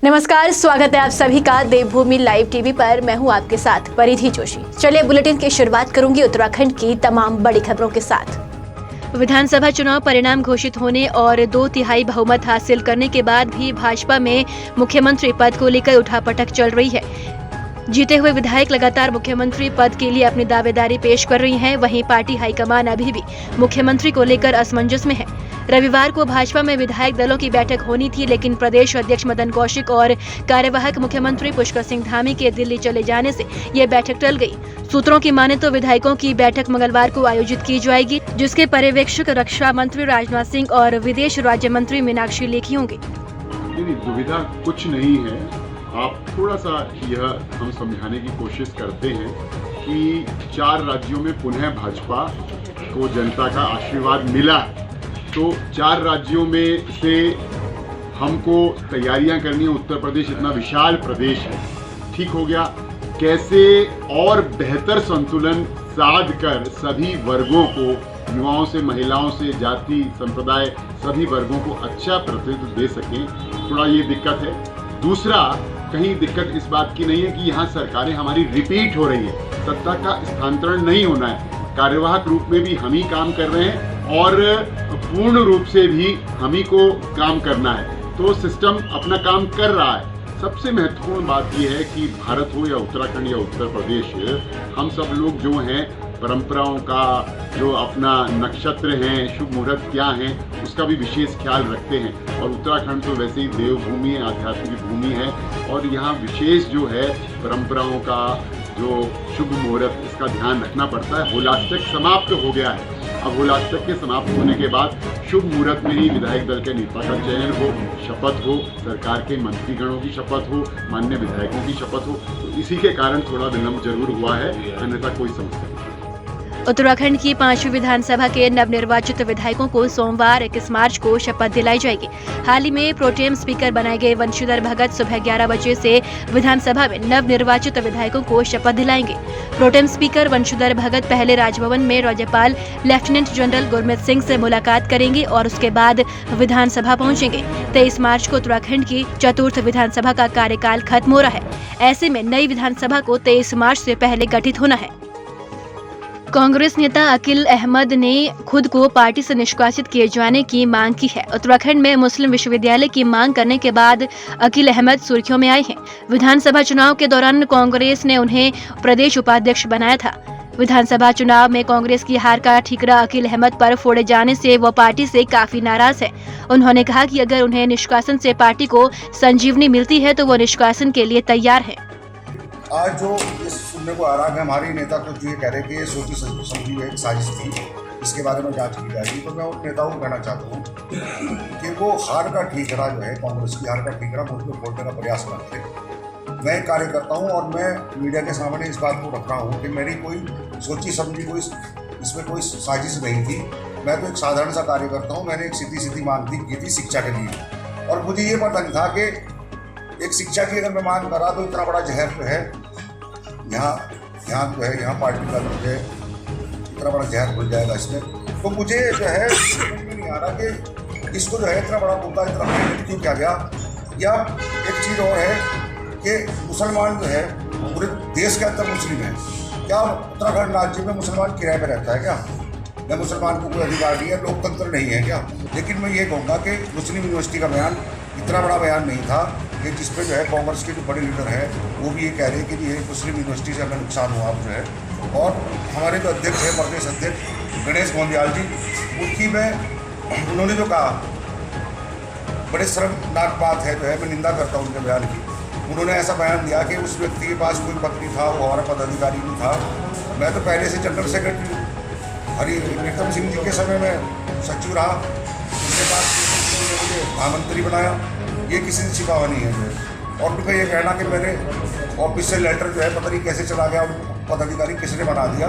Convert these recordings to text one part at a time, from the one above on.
नमस्कार, स्वागत है आप सभी का देवभूमि लाइव टीवी पर। मैं हूं आपके साथ परिधि जोशी। चलिए बुलेटिन की शुरुआत करूंगी उत्तराखंड की तमाम बड़ी खबरों के साथ। विधानसभा चुनाव परिणाम घोषित होने और 2/3 बहुमत हासिल करने के बाद भी भाजपा में मुख्यमंत्री पद को लेकर उठापटक चल रही है। जीते हुए विधायक लगातार मुख्यमंत्री पद के लिए अपनी दावेदारी पेश कर रही हैं। वहीं पार्टी हाईकमान अभी भी मुख्यमंत्री को लेकर असमंजस में है। रविवार को भाजपा में विधायक दलों की बैठक होनी थी, लेकिन प्रदेश अध्यक्ष मदन कौशिक और कार्यवाहक मुख्यमंत्री पुष्कर सिंह धामी के दिल्ली चले जाने से ये बैठक टल गई। सूत्रों की माने तो विधायकों की बैठक मंगलवार को आयोजित की जाएगी, जिसके पर्यवेक्षक रक्षा मंत्री राजनाथ सिंह और विदेश राज्य मंत्री मीनाक्षी लेखी होंगे। दुविधा कुछ नहीं है। आप थोड़ा सा यह हम समझाने की कोशिश करते हैं कि 4 राज्यों में पुनः भाजपा को जनता का आशीर्वाद मिला, तो 4 राज्यों में से हमको तैयारियां करनी है। उत्तर प्रदेश इतना विशाल प्रदेश है, ठीक हो गया। कैसे और बेहतर संतुलन साध कर सभी वर्गों को, युवाओं से महिलाओं से, जाति संप्रदाय सभी वर्गों को अच्छा प्रतिनिधित्व दे सकें, थोड़ा ये दिक्कत है। दूसरा, कहीं दिक्कत इस बात की नहीं है कि यहाँ सरकारें हमारी रिपीट हो रही है। सत्ता का स्थानांतरण नहीं होना है। कार्यवाहक रूप में भी हम ही काम कर रहे हैं और पूर्ण रूप से भी हम ही को काम करना है, तो सिस्टम अपना काम कर रहा है। सबसे महत्वपूर्ण बात यह है कि भारत हो या उत्तराखंड या उत्तर प्रदेश, हम सब लोग जो हैं परंपराओं का, जो अपना नक्षत्र हैं, शुभ मुहूर्त क्या हैं, उसका भी विशेष ख्याल रखते हैं। और उत्तराखंड तो वैसे ही देवभूमि है, आध्यात्मिक भूमि है, और यहाँ विशेष जो है परंपराओं का जो शुभ मुहूर्त, इसका ध्यान रखना पड़ता है। होलाष्टक समाप्त हो गया है। अब होलाष्टक के समाप्त होने के बाद शुभ मुहूर्त में ही विधायक दल के नेता का चयन हो, शपथ हो, सरकार के मंत्रीगणों की शपथ हो, माननीय विधायकों की शपथ हो, तो इसी के कारण थोड़ा विलंब जरूर हुआ है, अन्यथा कोई समस्या नहीं। उत्तराखंड की 5वीं विधानसभा के नवनिर्वाचित विधायकों को सोमवार 21 मार्च को शपथ दिलाई जाएगी। हाल ही में प्रोटेम स्पीकर बनाए गए वंशीधर भगत सुबह 11 बजे से विधानसभा में नवनिर्वाचित विधायकों को शपथ दिलाएंगे। प्रोटेम स्पीकर वंशीधर भगत पहले राजभवन में राज्यपाल लेफ्टिनेंट जनरल गुरमीत सिंह से मुलाकात करेंगे और उसके बाद विधानसभा पहुंचेंगे। 23 मार्च को उत्तराखंड की 4th विधानसभा का कार्यकाल खत्म हो रहा है। ऐसे में नई विधानसभा को 23 मार्च से पहले गठित होना है। कांग्रेस नेता अकील अहमद ने खुद को पार्टी से निष्कासित किए जाने की मांग की है। उत्तराखंड में मुस्लिम विश्वविद्यालय की मांग करने के बाद अकील अहमद सुर्खियों में आए हैं। विधानसभा चुनाव के दौरान कांग्रेस ने उन्हें प्रदेश उपाध्यक्ष बनाया था। विधानसभा चुनाव में कांग्रेस की हार का ठीकरा अकील अहमद पर फोड़े जाने से वो पार्टी से काफी नाराज है। उन्होंने कहा कि अगर उन्हें निष्कासन से पार्टी को संजीवनी मिलती है तो वो निष्कासन के लिए तैयार है। आज जो इस सुनने को आ रहा है, हमारे नेता कुछ ये कह रहे हैं कि ये सोची समझी एक साजिश थी, इसके बारे में जांच की जाएगी, तो मैं उन नेताओं को कहना चाहता हूँ कि वो हार का ठीकरा जो है, कांग्रेस की हार का ठीकरा मुझ पर फोड़ने का प्रयास न करें। मैं एक कार्यकर्ता हूँ और मैं मीडिया के सामने इस बात को रख रहा हूँ कि मेरी कोई सोची समझी इसमें कोई साजिश नहीं थी। मैं तो एक साधारण सा कार्यकर्ता हूँ। मैंने एक सीधी मांग की थी शिक्षा के लिए, और मुझे ये पता नहीं था कि एक शिक्षा की अगर मैं मांग करा तो इतना बड़ा जहर जो है यहाँ जो है, यहाँ पार्टी का जो है इतना बड़ा जहर घुल जाएगा इसमें। तो मुझे जो है समझ में नहीं आ रहा कि इसको जो है इतना बड़ा मुद्दा इतना क्यों किया गया। या एक चीज़ और है कि मुसलमान जो है पूरे देश के अंदर मुस्लिम है, क्या उत्तराखंड राज्य में मुसलमान किराए पर रहता है क्या? या मुसलमान को कोई अधिकार नहीं है, लोकतंत्र नहीं है क्या? लेकिन मैं ये कहूँगा कि मुस्लिम यूनिवर्सिटी का बयान इतना बड़ा बयान नहीं था कि जिसपे जो है कांग्रेस के जो बड़े लीडर हैं वो भी ये कह रहे हैं कि ये मुस्लिम यूनिवर्सिटी से हमें नुकसान हुआ जो है। और हमारे जो अध्यक्ष हैं, प्रदेश अध्यक्ष गणेश मोहनदयाल जी, उनकी उन्होंने जो कहा बड़े शर्मनाक बात है, जो है मैं निंदा करता हूँ उनके बयान की। उन्होंने ऐसा बयान दिया कि उस व्यक्ति के पास कोई पद नहीं था, वो हमारा पदाधिकारी नहीं था। मैं तो पहले से जनरल सेक्रेटरी हरिविक्रम सिंह जी के समय में सचिव रहा, उसके बाद मुझे महामंत्री बनाया। ये किसी से छिपा हुआ नहीं है। और उनका ये कहना कि मेरे ऑफिस से लेटर जो है पता नहीं कैसे चला गया, उनको पदाधिकारी किसने बना दिया।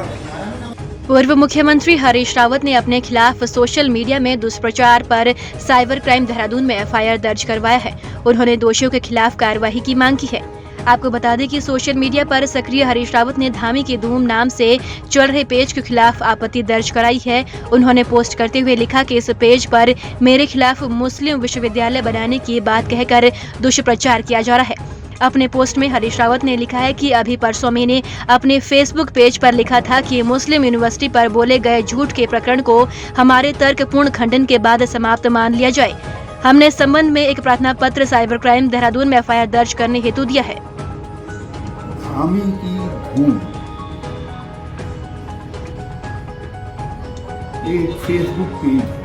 पूर्व मुख्यमंत्री हरीश रावत ने अपने खिलाफ सोशल मीडिया में दुष्प्रचार पर साइबर क्राइम देहरादून में FIR दर्ज करवाया है। उन्होंने दोषियों के खिलाफ कार्रवाई की मांग की है। आपको बता दें कि सोशल मीडिया पर सक्रिय हरीश रावत ने धामी की धूम नाम से चल रहे पेज के खिलाफ आपत्ति दर्ज कराई है। उन्होंने पोस्ट करते हुए लिखा कि इस पेज पर मेरे खिलाफ मुस्लिम विश्वविद्यालय बनाने की बात कहकर दुष्प्रचार किया जा रहा है। अपने पोस्ट में हरीश रावत ने लिखा है कि अभी परसों मैंने अपने फेसबुक पेज पर लिखा था कि मुस्लिम यूनिवर्सिटी पर बोले गए झूठ के प्रकरण को हमारे तर्कपूर्ण खंडन के बाद समाप्त मान लिया जाए। हमने इस संबंध में एक प्रार्थना पत्र साइबर क्राइम देहरादून में FIR दर्ज करने हेतु दिया है। धामी की धूम एक फेसबुक पेज है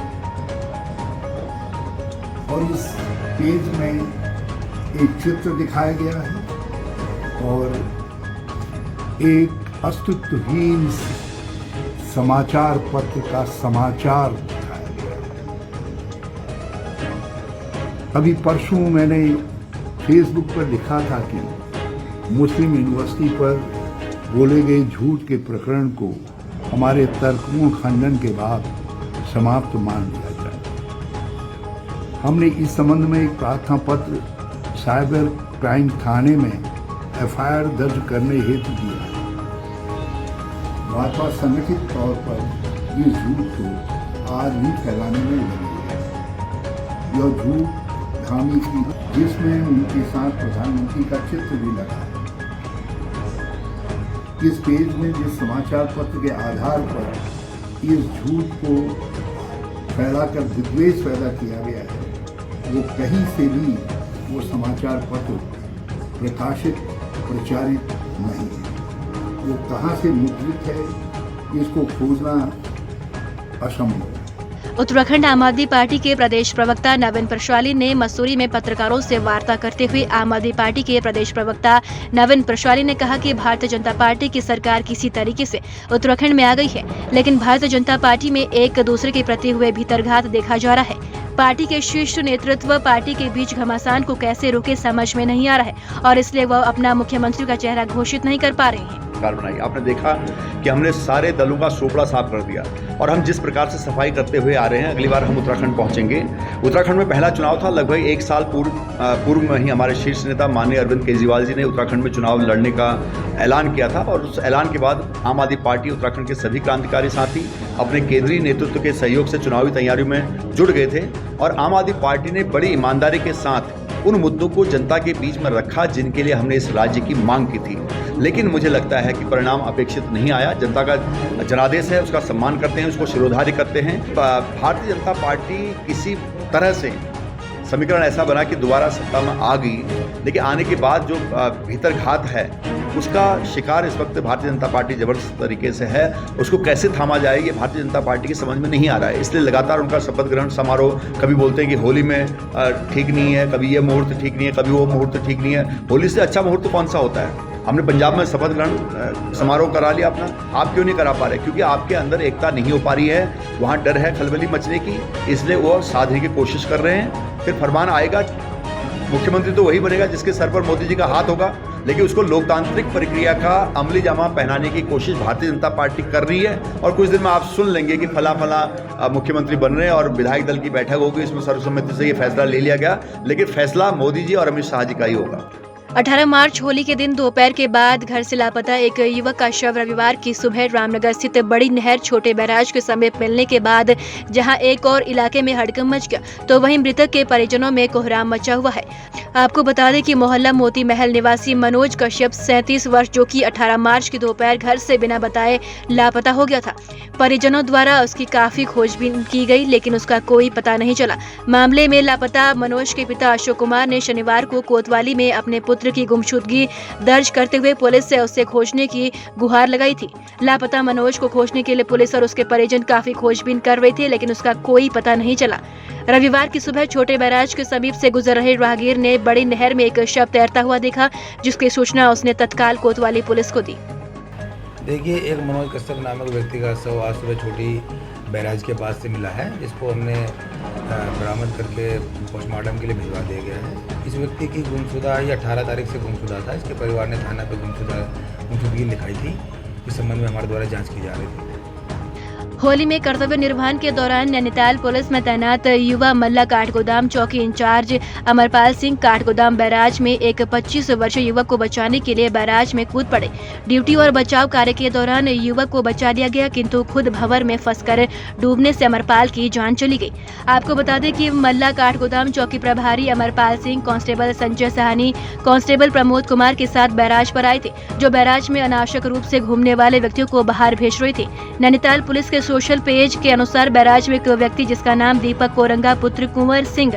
और इस पेज में एक चित्र दिखाया गया है और एक अस्तित्वहीन समाचार पत्र का समाचार दिखाया गया है। अभी परसों मैंने फेसबुक पर लिखा था कि मुस्लिम यूनिवर्सिटी पर बोले गए झूठ के प्रकरण को हमारे तर्कपूर्ण खंडन के बाद समाप्त मान लिया जाए। हमने इस संबंध में एक प्रार्थना पत्र साइबर क्राइम थाने में FIR दर्ज करने हेतु दिया है। भाजपा संगठित तौर पर इस झूठ को आज भी फैलाने में लगी है। यह झूठ धामी की जिसमें उनके साथ प्रधानमंत्री का चित्र भी लगा है। इस पेज में जिस समाचार पत्र के आधार पर इस झूठ को फैलाकर विद्वेष पैदा किया गया है, वो कहीं से भी वो समाचार पत्र प्रचारित नहीं है। वो कहाँ से मुद्रित है, इसको खोजना असंभव है। उत्तराखंड आम आदमी पार्टी के प्रदेश प्रवक्ता नवीन प्रशाली ने मसूरी में पत्रकारों से वार्ता करते हुए आम आदमी पार्टी के प्रदेश प्रवक्ता नवीन प्रशाली ने कहा कि भारतीय जनता पार्टी की सरकार किसी तरीके से उत्तराखंड में आ गई है, लेकिन भारतीय जनता पार्टी में एक दूसरे के प्रति हुए भीतरघात देखा जा रहा है। पार्टी के शीर्ष नेतृत्व पार्टी के बीच घमासान को कैसे रोके समझ में नहीं आ रहा है और इसलिए वह अपना मुख्यमंत्री का चेहरा घोषित नहीं कर पा रहे हैं। बनाई आपने देखा कि हमने सारे दलों का सोपड़ा साफ कर दिया और हम जिस प्रकार से सफाई करते हुए आ रहे हैं, अगली बार हम उत्तराखंड पहुंचेंगे। उत्तराखंड में पहला चुनाव था लगभग 1 साल पूर्व में ही हमारे शीर्ष नेता माननीय अरविंद केजरीवाल जी ने उत्तराखंड में चुनाव लड़ने का ऐलान किया था और उस ऐलान के बाद आम आदमी पार्टी उत्तराखंड के सभी क्रांतिकारी साथी अपने केंद्रीय नेतृत्व के सहयोग से चुनावी तैयारियों में जुट गए थे और आम आदमी पार्टी ने बड़ी ईमानदारी के साथ उन मुद्दों को जनता के बीच में रखा जिनके लिए हमने इस राज्य की मांग की थी। लेकिन मुझे लगता है कि परिणाम अपेक्षित नहीं आया। जनता का जनादेश है, उसका सम्मान करते हैं, उसको शिरोधार्य करते हैं। भारतीय जनता पार्टी किसी तरह से समीकरण ऐसा बना कि दोबारा सत्ता में आ गई, लेकिन आने के बाद जो भीतरघात है उसका शिकार इस वक्त भारतीय जनता पार्टी जबरदस्त तरीके से है। उसको कैसे थामा जाए ये भारतीय जनता पार्टी की समझ में नहीं आ रहा है। इसलिए लगातार उनका शपथ ग्रहण समारोह, कभी बोलते हैं कि होली में ठीक नहीं है, कभी ये मुहूर्त ठीक नहीं है, कभी वो मुहूर्त ठीक नहीं है। होली से अच्छा मुहूर्त कौन सा होता है? हमने पंजाब में शपथ ग्रहण समारोह करा लिया अपना, आप क्यों नहीं करा पा रहे? क्योंकि आपके अंदर एकता नहीं हो पा रही है, वहाँ डर है खलबली मचने की, इसलिए वो साधने की कोशिश कर रहे हैं। फिर फरमान आएगा, मुख्यमंत्री तो वही बनेगा जिसके सर पर मोदी जी का हाथ होगा, लेकिन उसको लोकतांत्रिक प्रक्रिया का अमली जामा पहनाने की कोशिश भारतीय जनता पार्टी कर रही है। और कुछ दिन में आप सुन लेंगे कि फला मुख्यमंत्री बन रहे हैं और विधायक दल की बैठक होगी, इसमें सर्वसम्मति से ये फैसला ले लिया गया, लेकिन फैसला मोदी जी और अमित शाह जी का ही होगा। 18 मार्च होली के दिन दोपहर के बाद घर से लापता एक युवक का शव रविवार की सुबह रामनगर स्थित बड़ी नहर छोटे बैराज के समीप मिलने के बाद जहां एक और इलाके में हड़कंप मच गया, तो वहीं मृतक के परिजनों में कोहराम मचा हुआ है। आपको बता दें कि मोहल्ला मोती महल निवासी मनोज कश्यप 37 वर्ष, जो कि 18 मार्च की दोपहर घर से बिना बताए लापता हो गया था। परिजनों द्वारा उसकी काफी खोजबीन की गई, लेकिन उसका कोई पता नहीं चला। मामले में लापता मनोज के पिता अशोक कुमार ने शनिवार को कोतवाली में अपने पुत्र की गुमशुदगी दर्ज करते हुए पुलिस से उसे खोजने की गुहार लगाई थी। लापता मनोज को खोजने के लिए पुलिस और उसके परिजन काफी खोजबीन कर रहे थे, लेकिन उसका कोई पता नहीं चला। रविवार की सुबह छोटे बैराज के समीप से गुजर रहे राहगीर ने बड़ी नहर में एक शव तैरता हुआ देखा, जिसकी सूचना उसने तत्काल कोतवाली पुलिस को दी। देखिए, एक मनोज कश्यप नामक व्यक्ति का शव आज सुबह छोटी बैराज के पास से मिला है, जिसको हमने बरामद करके पोस्टमार्टम के लिए भिजवा दिया गया है। इस व्यक्ति की गुमशुदा या 18 तारीख से गुमशुदा था। इसके परिवार ने थाना पर गुमशुदगी लिखाई थी। इस संबंध में हमारे द्वारा जांच की जा रही थी। होली में कर्तव्य निर्वहन के दौरान नैनीताल पुलिस में तैनात युवा मल्ला काठगोदाम चौकी इंचार्ज अमरपाल सिंह काठगोदाम बैराज में एक 25 वर्षीय युवक को बचाने के लिए बैराज में कूद पड़े। ड्यूटी और बचाव कार्य के दौरान युवक को बचा लिया गया, किंतु खुद भंवर में फंसकर डूबने से अमरपाल की जान चली गई। आपको बता दें कि मल्ला काठगोदाम चौकी प्रभारी अमरपाल सिंह, कांस्टेबल संजय सहानी, कांस्टेबल प्रमोद कुमार के साथ बैराज पर आए थे, जो बैराज में अनावश्यक रूप से घूमने वाले व्यक्तियों को बाहर भेज रहे थे। नैनीताल पुलिस के सोशल पेज के अनुसार बैराज में एक व्यक्ति जिसका नाम दीपक कोरंगा पुत्र कुंवर सिंह,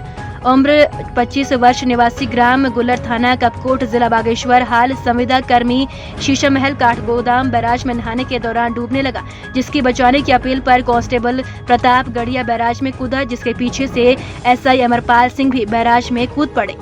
उम्र 25 वर्ष, निवासी ग्राम गुलर, थाना कपकोट, जिला बागेश्वर, हाल संविदा कर्मी शीशा महल काठगोदाम बैराज में नहाने के दौरान डूबने लगा, जिसकी बचाने की अपील पर कांस्टेबल प्रताप गढ़िया बैराज में कूदा, जिसके पीछे से एसआई अमरपाल सिंह भी बैराज में कूद पड़े।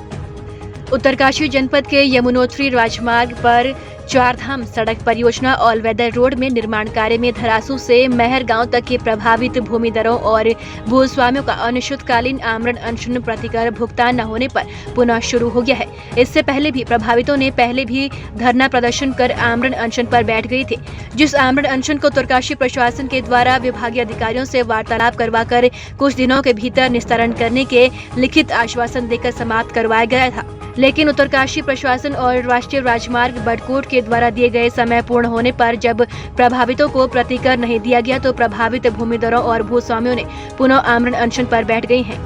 उत्तरकाशी जनपद के यमुनोत्री राजमार्ग पर चारधाम सड़क परियोजना ऑल वेदर रोड में निर्माण कार्य में धरासू से महर गांव तक के प्रभावित भूमिदरों और भूस्वामियों का अनिश्चितकालीन आमरण अनशन प्रतिकर भुगतान न होने पर पुनः शुरू हो गया है। इससे पहले भी प्रभावितों ने पहले भी धरना प्रदर्शन कर आमरण अनशन पर बैठ गए थे, जिस आमरण अनशन को उत्तरकाशी प्रशासन के द्वारा विभागीय अधिकारियों से वार्तालाप करवाकर कुछ दिनों के भीतर निस्तारण करने के लिखित आश्वासन देकर समाप्त करवाया गया था। लेकिन उत्तरकाशी प्रशासन और राष्ट्रीय राजमार्ग बडकोट के द्वारा दिए गए समय पूर्ण होने पर जब प्रभावितों को प्रतिकर नहीं दिया गया तो प्रभावित भूमिदरों और भूस्वामियों ने पुनः आमरण अनशन पर बैठ गए हैं।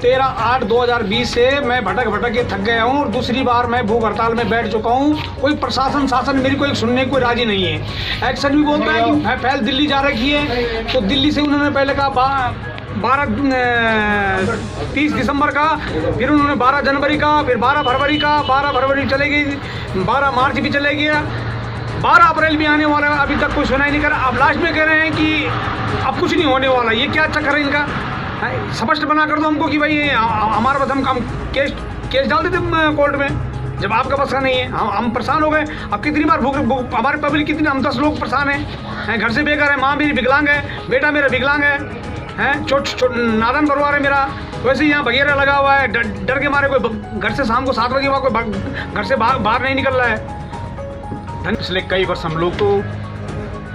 13/8/2020 से मैं भटक के थक गया हूँ और दूसरी बार मैं भूख हड़ताल में बैठ चुका हूँ। कोई प्रशासन शासन मेरी कोई सुनने को राजी नहीं है। एक्शन भी बोलता है कि फैल दिल्ली जा रखी है, तो दिल्ली से उन्होंने पहले कहा 30 दिसंबर का, फिर उन्होंने 12 जनवरी का, फिर 12 फरवरी का, 12 फरवरी चले गई, 12 मार्च भी चले गया, 12 अप्रैल भी आने वाला है, अभी तक कोई सुनाई नहीं कर रहा। अब लास्ट में कह रहे हैं कि अब कुछ नहीं होने वाला। ये क्या चक्कर है इनका? स्पष्ट बना कर दो हमको कि भाई हमारे बस हम केस डाल देते कोर्ट में, जब आपका बस का नहीं है। हम परेशान हो गए। अब कितनी बार भूख हमारे पब्लिक कितनी, हम 10 लोग परेशान हैं, घर से बेघर है, माँ मेरी विकलांग है, बेटा मेरा विकलांग है, नादन परिवार है मेरा। वैसे यहाँ वगैरह लगा हुआ है, डर के मारे कोई घर से शाम को 7 बजे कोई घर से बाहर नहीं निकल रहा है। पिछले कई वर्ष हम लोग तो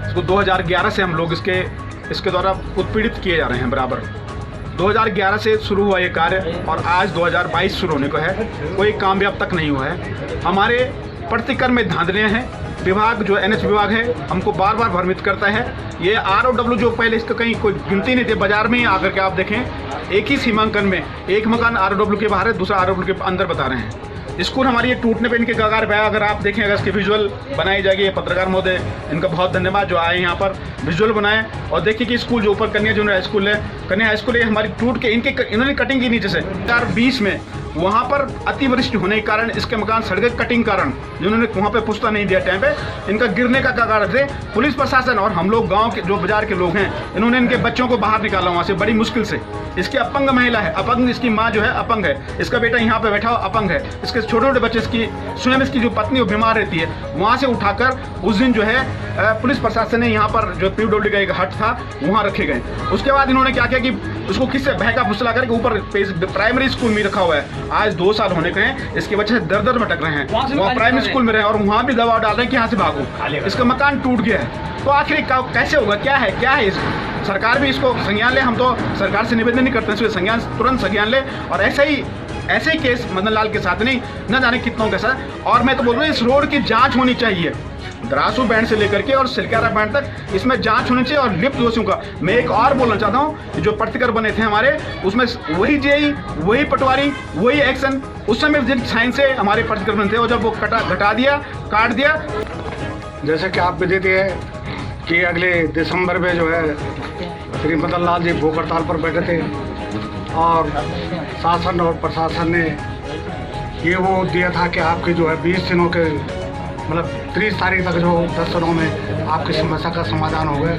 इसको 2011 से हम लोग इसके द्वारा उत्पीड़ित किए जा रहे हैं बराबर। 2011 से शुरू हुआ ये कार्य और आज 2022 शुरू होने को है, कोई कामयाब तक नहीं हुआ है। हमारे प्रतिकर में धांधलियाँ हैं। विभाग जो NH विभाग है हमको बार बार भ्रमित करता है। ये ROW जो पहले इसका कहीं कोई गिनती नहीं थी, बाजार में ही आकर के आप देखें एक ही सीमांकन में एक मकान ROW के बाहर है, दूसरा ROW के अंदर बता रहे हैं। स्कूल हमारी ये टूटने पे इनके कगार पे, अगर आप देखें अगर इसकी विजुअल बनाई जाएगी, ये पत्रकार महोदय इनका बहुत धन्यवाद जो आए यहाँ पर विजुअल बनाए और देखिए कि स्कूल जो ऊपर कन्या जूनियर हाई स्कूल है, कन्या हाई स्कूल है, हमारी टूट के इन्होंने कटिंग की नीचे से 2020 में वहाँ पर अतिवृष्टि होने के कारण इसके मकान सड़ गए। कटिंग कारण जिन्होंने वहाँ पे पुछता नहीं दिया टाइम पे, इनका गिरने का कगार थे। पुलिस प्रशासन और हम लोग गांव के जो बाजार के लोग हैं, इन्होंने इनके बच्चों को बाहर निकाला वहाँ से बड़ी मुश्किल से। इसकी अपंग महिला है, अपंग इसकी माँ जो है अपंग है, इसका बेटा यहाँ पे बैठा अपंग है, इसके छोटे छोटे बच्चे, इसकी स्वयं इसकी जो पत्नी वो बीमार रहती है, वहाँ से उठाकर उस दिन जो है पुलिस प्रशासन ने यहाँ पर जो PWD का एक हट था वहाँ रखे गए। उसके बाद इन्होंने क्या किया कि उसको किससे बहका फुसला करके ऊपर प्राइमरी स्कूल में रखा हुआ है। आज 2 साल होने के हैं, इसके बच्चे दर भटक रहे हैं, वहाँ प्राइमरी स्कूल में रहे और वहाँ भी दबाव डाल रहे हैं कि यहाँ से भागो। इसका मकान टूट गया है, तो आखिर कैसे होगा? क्या है इस सरकार भी इसको संज्ञान ले। हम तो सरकार से निवेदन नहीं करते हैं, संज्ञान तुरंत संज्ञान ले और ऐसे ही केस मदन लाल के साथ नहीं, न जाने कितनों के साथ। और मैं तो बोल रहा हूँ इस रोड की जांच होनी चाहिए, दरासू बैंड से लेकर के और सिलकारा बैंड तक इसमें जांच होनी चाहिए और लिप्त दोषियों का। मैं एक और बोलना चाहता हूँ, जो प्रतिकर बने थे हमारे, उसमें वही जेई, वही पटवारी, वही एक्शन उस समय जिन साइन से हमारे प्रतिकर बने थे, और जब वो घटा दिया, काट दिया। जैसे कि आप भी देते हैं कि अगले दिसंबर में जो है श्री मदन लाल जी भूख हड़ताल पर बैठे थे और शासन और प्रशासन ने ये वो दिया था कि आपके जो है 20 दिनों के मतलब 30 तारीख तक जो 10 दिनों में आपकी समस्या का समाधान हो गया।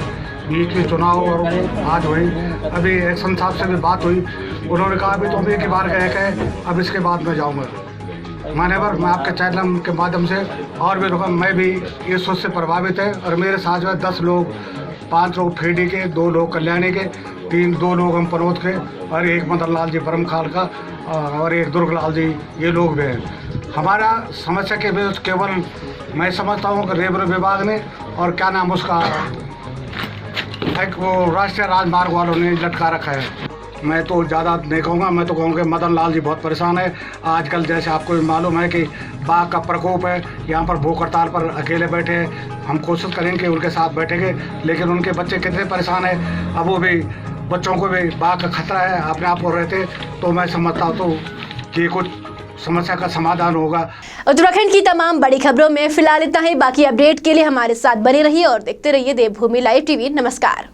बीच में चुनाव और आज हुई, अभी एक्शन साहब से भी बात हुई, उन्होंने कहा अभी तो एक ही बार गए है, अब इसके बाद मैं जाऊँगा। मान्यवर, मैं आपके चैनल के माध्यम से और भी लोग, मैं भी ये सोच से प्रभावित है और मेरे साथ जो है 10 लोग, 5 लोग फेडी के, 2 लोग कल्याणी के, 2 लोग हम पनौत के और एक मदन लाल जी ब्रह्मखाल का और एक दुर्गलाल जी, ये लोग भी हैं। हमारा समस्या के विरुद्ध केवल मैं समझता हूँ कि रेवन्यू विभाग ने और क्या नाम उसका वो राष्ट्रीय राजमार्ग वालों ने लटका रखा है। मैं तो ज़्यादा नहीं कहूँगा, मैं तो कहूँगा मदन लाल जी बहुत परेशान है। आजकल जैसे आपको भी मालूम है कि बाघ का प्रकोप है, यहाँ पर भूख हड़ताल पर अकेले बैठे हैं। हम कोशिश करेंगे कि उनके साथ बैठेंगे, लेकिन उनके बच्चे कितने परेशान हैं। अब वो भी बच्चों को भी बाघ का खतरा है, अपने आप को रहते, तो मैं समझता हूँ कि कुछ समस्या का समाधान होगा। उत्तराखंड की तमाम बड़ी खबरों में फिलहाल इतना ही। बाकी अपडेट के लिए हमारे साथ बने रहिए और देखते रहिए देवभूमि लाइव टीवी। नमस्कार।